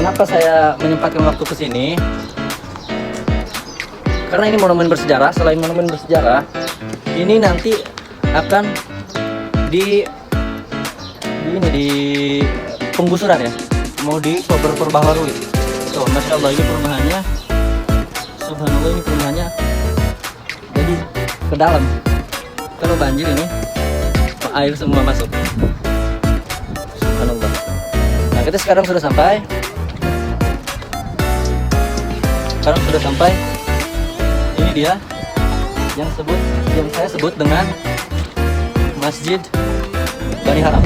Kenapa saya menyempatkan waktu ke sini? Karena ini monumen bersejarah. Selain monumen bersejarah, ini nanti akan di penggusuran ya, mau diperbaharui. Tuh, masya Allah, ini perumahannya. Subhanallah, ini perumahannya. Jadi ke dalam. Kalau banjir ini air semua masuk. Subhanallah. Nah, kita sekarang sudah sampai. Ini dia yang saya sebut dengan Masjid Bani Haram.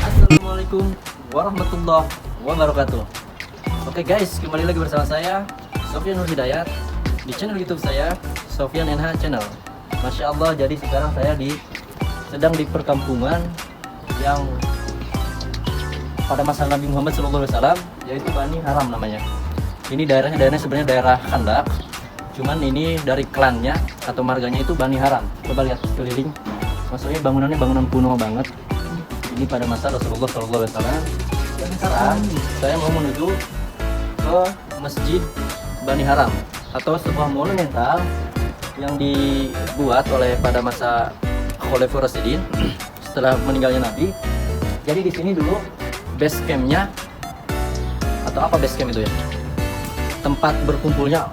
Assalamualaikum warahmatullahi wabarakatuh. Oke guys, kembali lagi bersama saya Sofyan Nur Hidayat di channel YouTube saya Sofyan NH Channel. Masya Allah, jadi sekarang saya sedang di perkampungan yang pada masa Nabi Muhammad SAW, yaitu Bani Haram namanya. Ini daerahnya sebenarnya daerah Khandak, cuman ini dari klannya atau marganya itu Bani Haram. Coba lihat keliling, maksudnya bangunannya bangunan kuno banget. Ini pada masa Rasulullah SAW. Dan sekarang saya mau menuju ke Masjid Bani Haram atau sebuah monumental yang dibuat oleh pada masa Khulafaur Rasyidin setelah meninggalnya Nabi. Jadi di sini dulu base campnya, atau apa base camp itu ya? Tempat berkumpulnya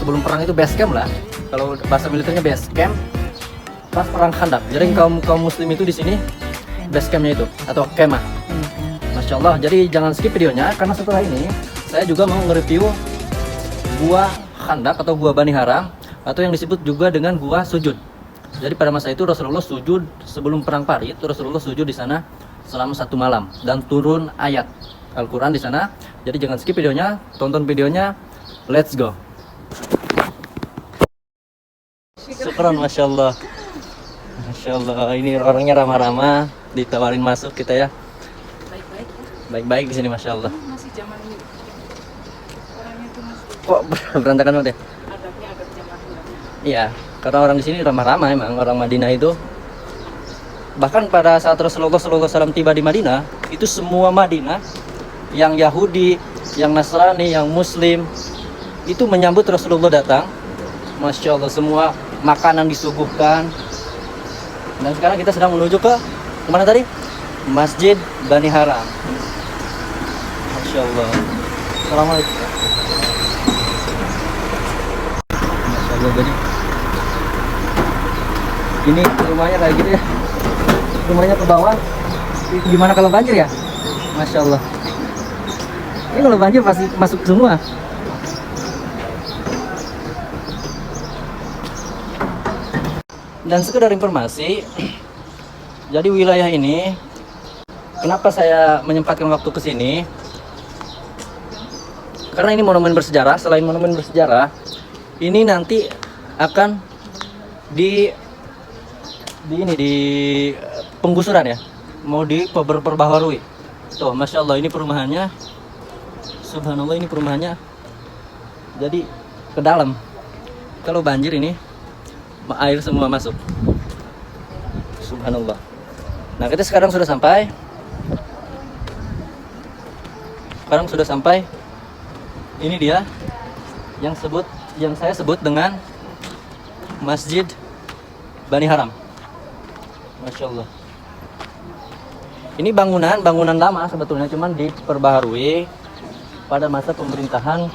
sebelum perang itu base camp lah. Kalau bahasa militernya base camp pas perang Khandak. Jadi kaum muslim itu di sini base campnya itu atau kemah. Masya Allah. Jadi jangan skip videonya karena setelah ini saya juga mau nge-review gua Khandak atau gua Bani Haram atau yang disebut juga dengan gua sujud. Jadi pada masa itu Rasulullah sujud sebelum perang Parit. Rasulullah sujud di sana selama 1 malam dan turun ayat Al-Quran di sana. Jadi jangan skip videonya, tonton videonya. Let's go. Syukran, masya Allah. Masya Allah, ini orangnya ramah-ramah, ditawarin masuk kita ya. Baik-baik di sini, masya Allah. Masih zaman ini. Orangnya tuh masih Kok berantakan banget ya? adabnya adab zaman dulu. Iya, karena orang di sini ramah-ramah emang, orang Madinah itu. Bahkan pada saat Rasulullah SAW tiba di Madinah, itu semua Madinah, yang Yahudi, yang Nasrani, yang Muslim, itu menyambut Rasulullah datang. Masya Allah, semua makanan disuguhkan. Dan sekarang kita sedang menuju ke kemana tadi? Masjid Bani Haram. Masya Allah. Assalamualaikum. Masya Allah, jadi ini rumahnya kayak gitu ya. Rumahnya ke bawah. Gimana kalau banjir ya? Masya Allah. Ini kalau banjir pasti masuk semua. Dan sekedar informasi, jadi wilayah ini, kenapa saya menyempatkan waktu ke sini? Karena ini monumen bersejarah. Selain monumen bersejarah, ini nanti akan di penggusuran ya, mau diperbaharui. Tuh, masya Allah, ini perumahannya. Subhanallah, ini perumahannya. Jadi ke dalam. Kalau banjir ini air semua masuk. Subhanallah. Nah, kita sekarang sudah sampai. Ini dia yang saya sebut dengan Masjid Bani Haram. Masya Allah. Ini bangunan lama sebetulnya, cuman diperbaharui pada masa pemerintahan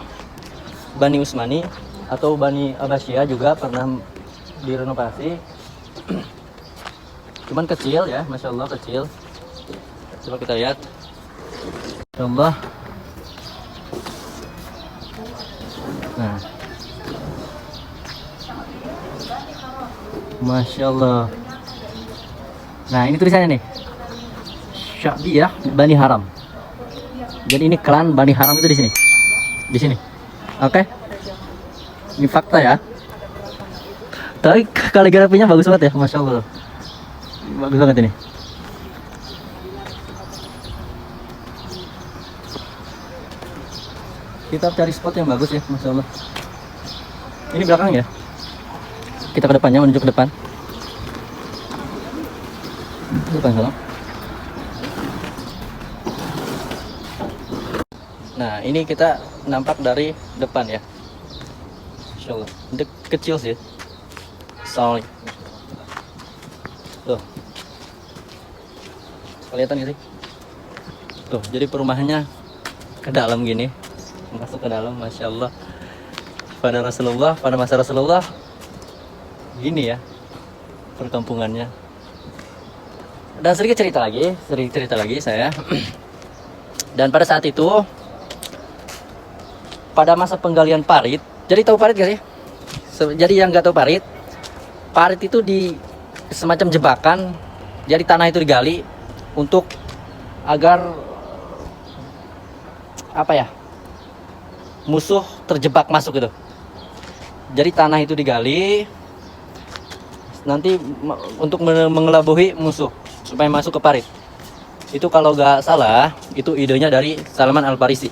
Bani Utsmani atau Bani Abbasiyah, juga pernah direnovasi. Cuman kecil ya, masya Allah, kecil. Coba kita lihat. Masya Allah. Nah, masya Allah. Nah, ini tulisannya nih, Sya'biyah Bani Haram. Jadi ini klan Bani Haram itu di sini. Oke. Ini fakta ya. Tapi kaligrafinya bagus banget ya, masya Allah. Bagus banget ini. Kita cari spot yang bagus ya, masya Allah. Ini belakang ya. Kita ke depannya, menuju ke depan. Depan salam. Nah, ini kita nampak dari depan ya. Insyaallah. Kecil sih. Soalnya. Tuh. Kelihatan gak sih? Tuh, jadi perumahannya ke dalam gini. Masuk ke dalam, Masya Allah. Pada Rasulullah, pada masa Rasulullah, gini ya perkampungannya. Dan sedikit cerita lagi saya. Dan pada saat itu, pada masa penggalian parit, jadi tahu parit gak sih? Jadi yang nggak tahu parit itu di semacam jebakan. Jadi tanah itu digali untuk agar apa ya, musuh terjebak masuk gitu. Jadi tanah itu digali nanti untuk mengelabui musuh supaya masuk ke parit. Itu kalau nggak salah, itu idenya dari Salman Al-Farisi.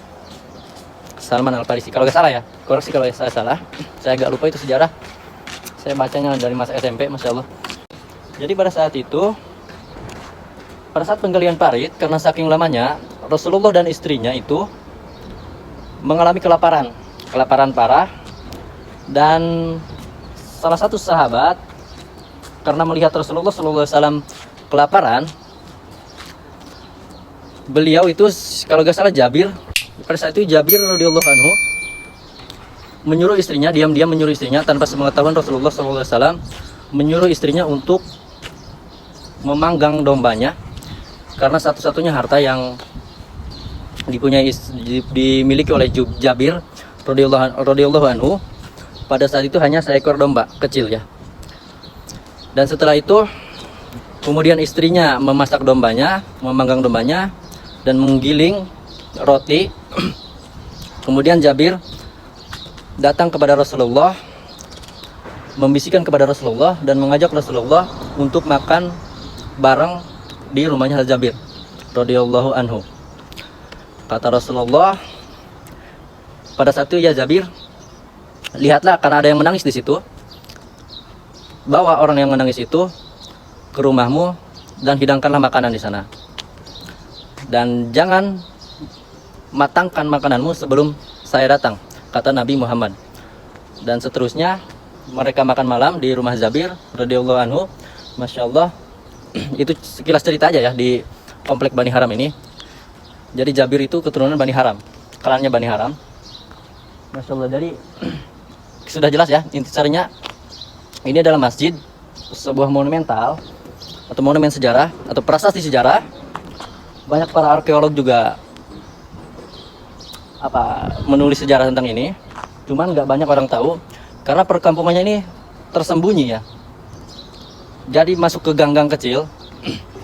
Kalau nggak salah ya, koreksi kalau saya salah. Saya agak lupa itu sejarah. Saya bacanya dari masa SMP, Masya Allah. Jadi pada saat itu, pada saat penggalian parit, karena saking lamanya, Rasulullah dan istrinya itu mengalami kelaparan parah. Dan salah satu sahabat, karena melihat Rasulullah SAW kelaparan, beliau itu kalau nggak salah Jabir, pada saat itu Jabir radhiyallahu anhu menyuruh istrinya, diam-diam menyuruh istrinya tanpa sepengetahuan Rasulullah SAW, menyuruh istrinya untuk memanggang dombanya, karena satu-satunya harta yang dimiliki oleh Jabir radhiyallahu anhu pada saat itu hanya seekor domba kecil ya. Dan setelah itu kemudian istrinya memasak dombanya, memanggang dombanya dan menggiling roti. Kemudian Jabir datang kepada Rasulullah, membisikkan kepada Rasulullah dan mengajak Rasulullah untuk makan bareng di rumahnya Jabir radhiyallahu anhu. Kata Rasulullah pada saat itu, ya Jabir, lihatlah karena ada yang menangis di situ, bawa orang yang menangis itu ke rumahmu dan hidangkanlah makanan di sana. Dan jangan matangkan makananmu sebelum saya datang, kata Nabi Muhammad. Dan seterusnya mereka makan malam di rumah Jabir radhiyallahu anhu. Masya Allah. Itu sekilas cerita aja ya di komplek Bani Haram ini. Jadi Jabir itu keturunan Bani Haram, klannya Bani Haram. Masya Allah. Jadi sudah jelas ya intisarinya. Ini adalah masjid, sebuah monumental atau monumen sejarah atau prasasti sejarah. Banyak para arkeolog juga menulis sejarah tentang ini. Cuman nggak banyak orang tahu karena perkampungannya ini tersembunyi ya. Jadi masuk ke gang-gang kecil.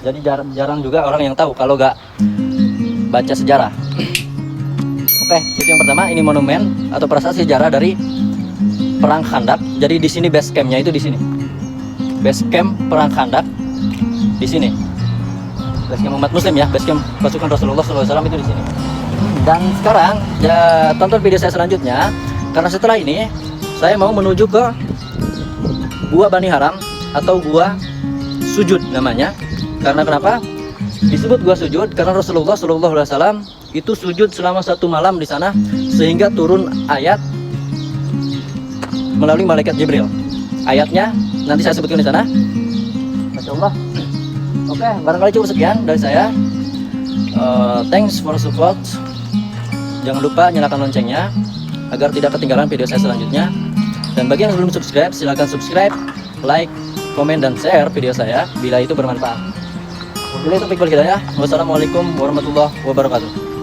Jadi jarang juga orang yang tahu kalau nggak baca sejarah. Oke, itu yang pertama. Ini monumen atau prasasti sejarah dari Perang Khandaq. Jadi di sini base campnya itu di sini. Base camp Perang Khandaq di sini. Base camp umat Muslim ya, base camp pasukan Rasulullah SAW itu di sini. Dan sekarang ya tonton video saya selanjutnya karena setelah ini saya mau menuju ke Gua Bani Haram atau Gua Sujud namanya. Karena kenapa disebut Gua Sujud? Karena Rasulullah SAW itu sujud selama 1 malam di sana sehingga turun ayat melalui malaikat Jibril. Ayatnya nanti saya sebutkan di sana. Masya Allah. Oke, barangkali cukup sekian dari saya. Thanks for support. Jangan lupa nyalakan loncengnya agar tidak ketinggalan video saya selanjutnya. Dan bagi yang belum subscribe, silahkan subscribe, like, komen, dan share video saya bila itu bermanfaat. Wabillahi taufiq wal hidayah. Wassalamualaikum warahmatullahi wabarakatuh.